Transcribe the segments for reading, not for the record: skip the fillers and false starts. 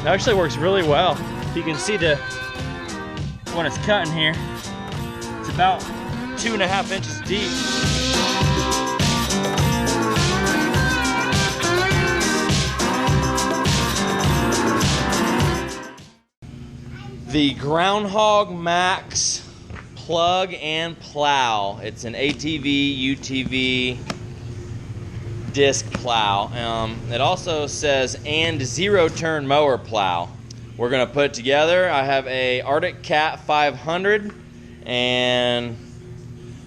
It actually works really well. You can see when it's cutting here, it's about 2.5 inches deep. The Groundhog Max plug and plow. It's an ATV, UTV disc plow. It also says and zero turn mower plow. We're gonna put it together. I have a Artic Cat 500 and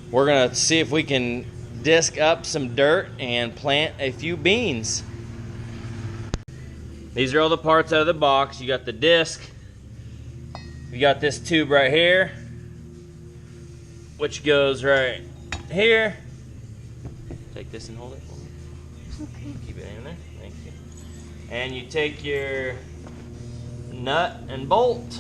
we're gonna see if we can disc up some dirt and plant a few beans. These are all the parts out of the box. You got the disc, you got this tube right here, which goes right here. Take this and hold it for me. Okay. Keep it in there, thank you. And you take your nut and bolt.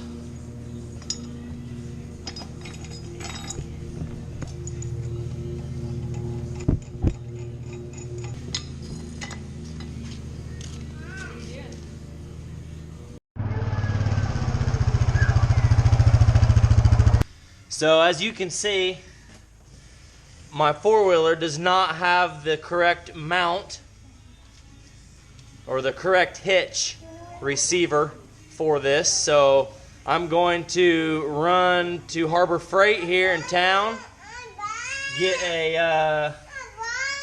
So as you can see, my four-wheeler does not have the correct mount or the correct hitch receiver for this, so I'm going to run to Harbor Freight here in town, get a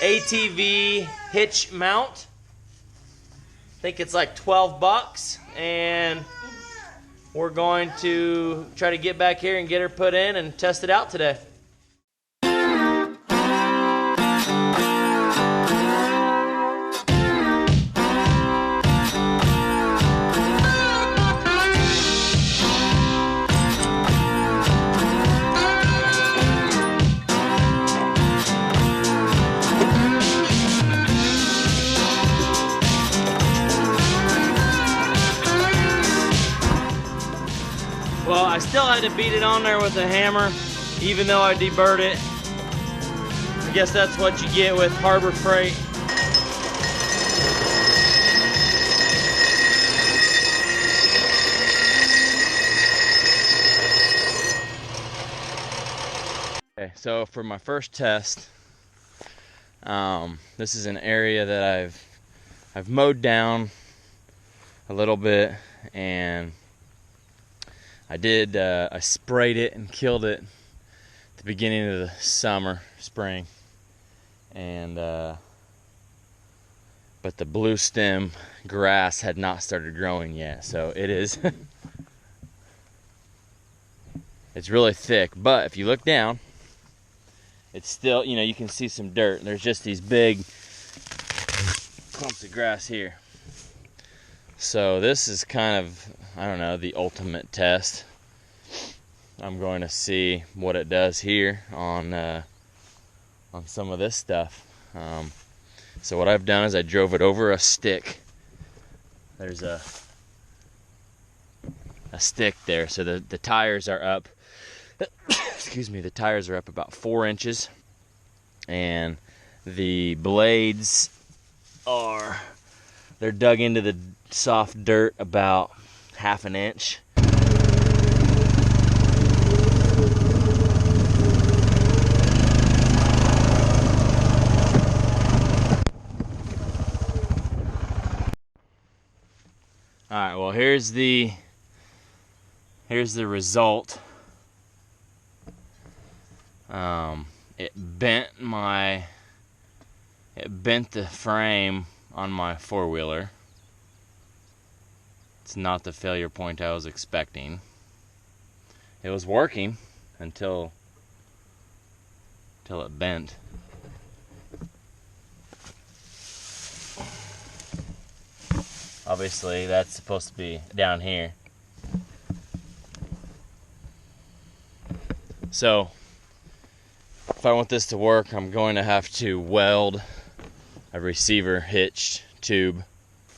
ATV hitch mount. I think it's like 12 bucks, and we're going to try to get back here and get her put in and test it out today. Well, I still had to beat it on there with a hammer, even though I deburred it. I guess that's what you get with Harbor Freight. Okay, so for my first test, this is an area that I've mowed down a little bit, and I sprayed it and killed it at the beginning of the spring, and but the blue stem grass had not started growing yet, so it is it's really thick. But if you look down, it's still, you can see some dirt. There's just these big clumps of grass here. So this is kind of, I don't know, the ultimate test. I'm going to see what it does here on some of this stuff. So what I've done is I drove it over a stick. There's a stick there, so the tires are up. Excuse me, the tires are up about 4 inches, and the blades they're dug into the soft dirt about 1/2 inch. All right, well, here's the result. It bent the frame on my four-wheeler. It's not the failure point I was expecting. It was working until it bent. Obviously, that's supposed to be down here. So, if I want this to work, I'm going to have to weld a receiver hitch tube,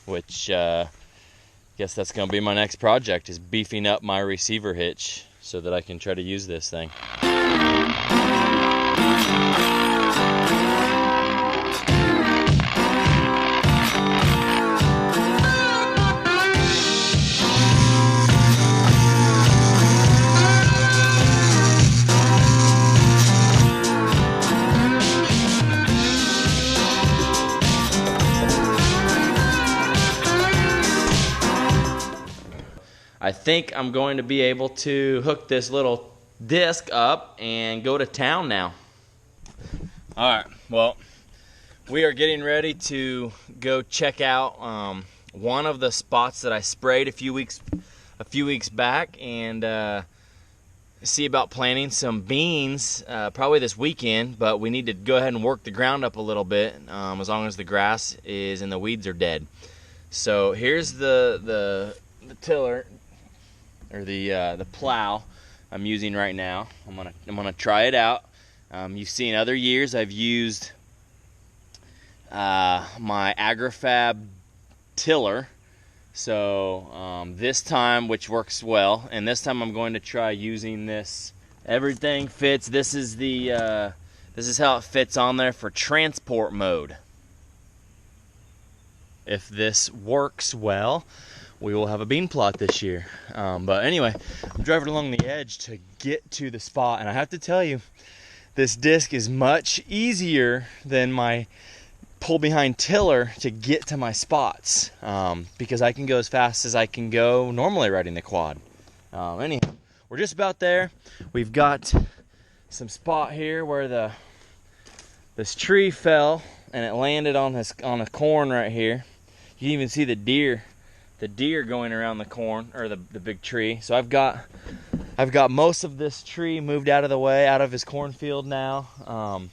which I guess that's going to be my next project, is beefing up my receiver hitch so that I can try to use this thing. I think I'm going to be able to hook this little disc up and go to town now. All right, well, we are getting ready to go check out one of the spots that I sprayed a few weeks back, and see about planting some beans probably this weekend. But we need to go ahead and work the ground up a little bit, as long as the grass is and the weeds are dead. So here's the tiller, or the plow I'm using right now. I'm gonna try it out. You've seen other years I've used my AgriFab tiller. So this time, which works well, and this time I'm going to try using this. Everything fits. This is how it fits on there for transport mode. If this works well, we will have a bean plot this year. But anyway, I'm driving along the edge to get to the spot, and I have to tell you, this disc is much easier than my pull behind tiller to get to my spots, because I can go as fast as I can go normally riding the quad. Anyhow, we're just about there. We've got some spot here where this tree fell and it landed on a corn right here. You can even see the deer going around the corn, or the big tree. So I've got most of this tree moved out of the way, out of his cornfield now.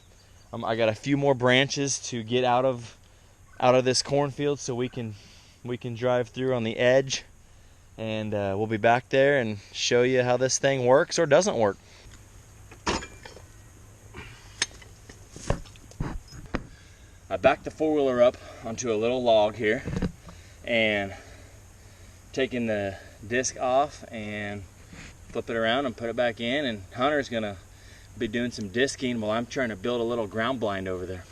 I got a few more branches to get out of this cornfield, so we can drive through on the edge, and we'll be back there and show you how this thing works or doesn't work. I backed the four-wheeler up onto a little log here, and taking the disc off and flip it around and put it back in, and Hunter's gonna be doing some disking while I'm trying to build a little ground blind over there.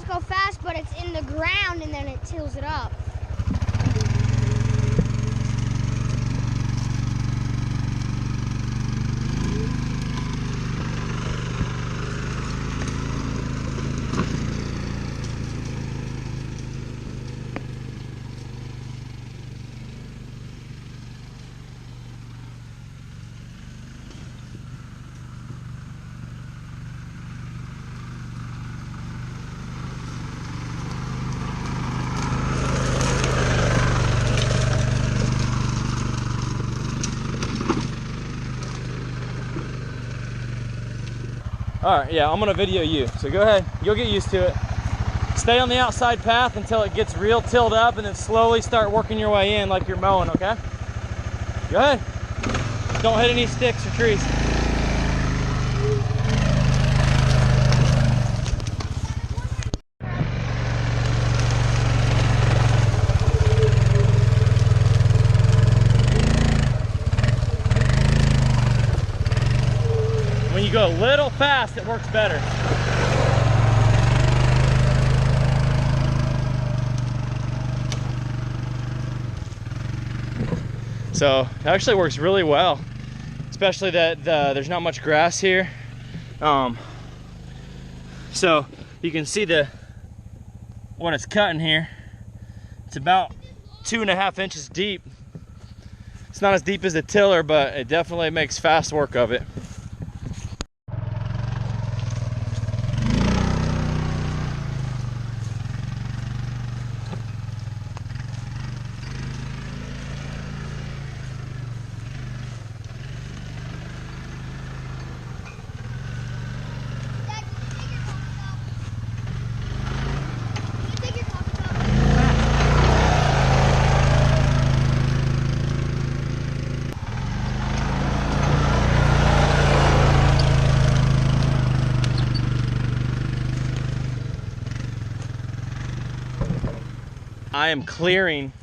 Go fast, but it's in the ground and then it tills it up. All right, yeah, I'm gonna video you, so go ahead, you'll get used to it. Stay on the outside path until it gets real tilled up, and then slowly start working your way in like you're mowing, okay? Go ahead. Don't hit any sticks or trees. When you go a little fast, it works better. So it actually works really well, especially that there's not much grass here. So you can see what it's cutting here. It's about 2.5 inches deep. It's not as deep as the tiller, but it definitely makes fast work of it. I am clearing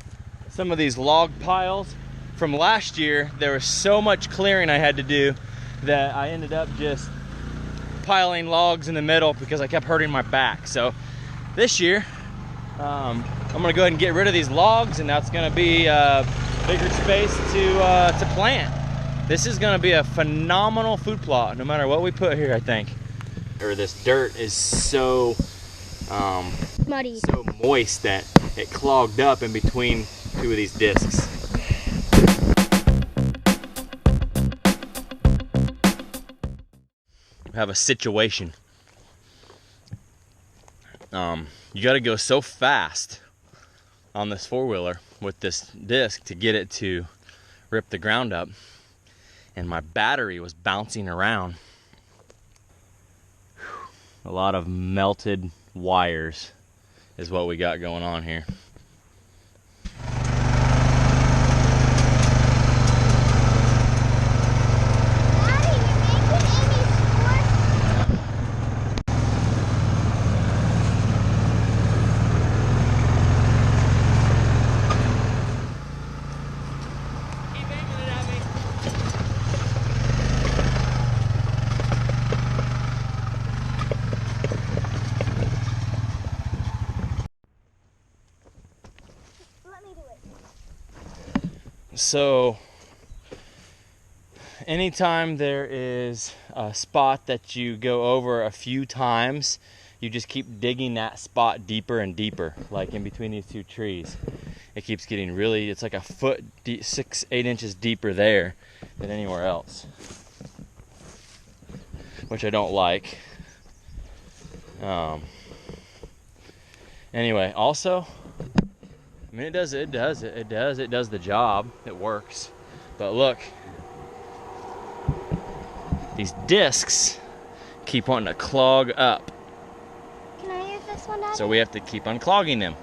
some of these log piles from last year. There was so much clearing I had to do that I ended up just piling logs in the middle because I kept hurting my back. So this year, I'm I'm gonna go ahead and get rid of these logs, and that's gonna be bigger space to plant. This is gonna be a phenomenal food plot, no matter what we put here, I think. Or this dirt is so Muddy. so moist that it clogged up in between two of these discs. We have a situation. You got to go so fast on this four-wheeler with this disc to get it to rip the ground up, and my battery was bouncing around. A lot of melted wires is what we got going on here. So anytime there is a spot that you go over a few times, you just keep digging that spot deeper and deeper, like in between these two trees. It keeps getting really, it's like a foot deep, 6-8 inches deeper there than anywhere else, which I don't like. Anyway, also, I mean, it does the job. It works. But look, these discs keep wanting to clog up. Can I use this one, Dad? So we have to keep unclogging them.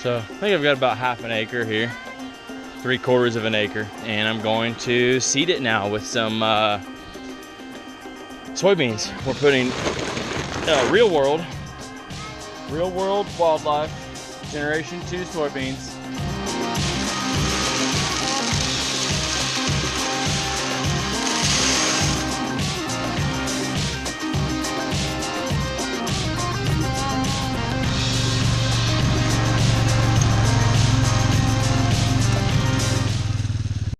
So I think I've got about half an acre here, 3/4 of an acre, and I'm going to seed it now with some soybeans. We're putting real world wildlife generation 2 soybeans